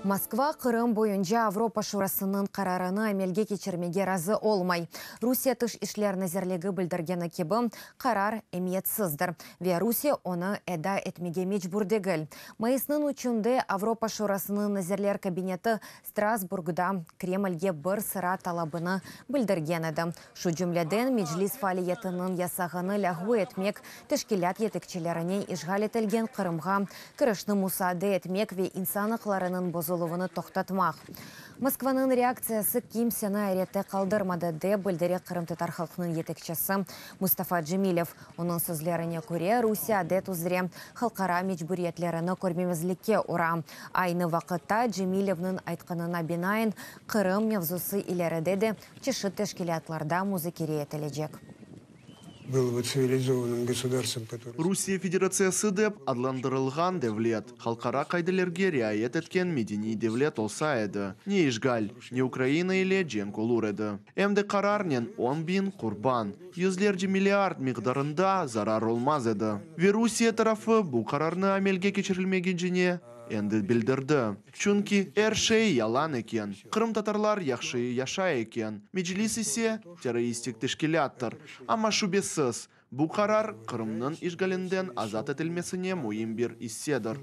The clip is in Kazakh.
Москва Қырым бойынша Авропа Шурасының қарарыны әмелге кечірмеге разы олмай. Русия тыш ішлер нәзірлігі білдіргені кебі қарар әмиетсіздір. Ве Русия оны әда әтмеге мечбурдегіл. Майысының учынды Авропа Шурасының нәзірлер кабинеті Страсбургда Кремльге бір сыра талабыны білдірген еді. Шу жүмледен Меджлис фалиетінің ясағыны ләғу әтмек тәшкілят етікчелеріне ішғал етілген Қырымға кірішні мұсады әтмек ве инсанықларының бозылуыны тоқтатмақ. Москваның реакциясы кимсені әреті қалдырмады де білдері Қырым татар халқының етекшісі Мустафа Джемилев. Оның сөзлеріне көре Русия әдет ұзыре халқара мечбуриетлеріні көрмемізлікке ұра. Айны вақытта Джемилевнің айтқанына бинайын Қырым мевзусы илеріде де чешіт тәшкілатларда музыкере етілежек. Было бы цивилизованным государством, которое... Русия Федерациясы деп адландырылған девлет. Халқара қайдылерге riayet еткен медени девлет олса еді. Не Ишгаль, не Украина или Джен олур еді. Әмді қарарнен 10.000 құрбан. Yüzlerce миллиард миқдарында зарар олмаз еді. Ве Русия тарафы бұл қарарны әмелге кечірілмеген жіне әнді білдірді. Чүнки әршей ялан екен. Қырым татарлар яқшы яша екен. Меджлис есе террористик тешкеляттыр. Ама шубесіз, бұл қарар Қырымның ішгалінден азат етілмесіне мойын бір иседір.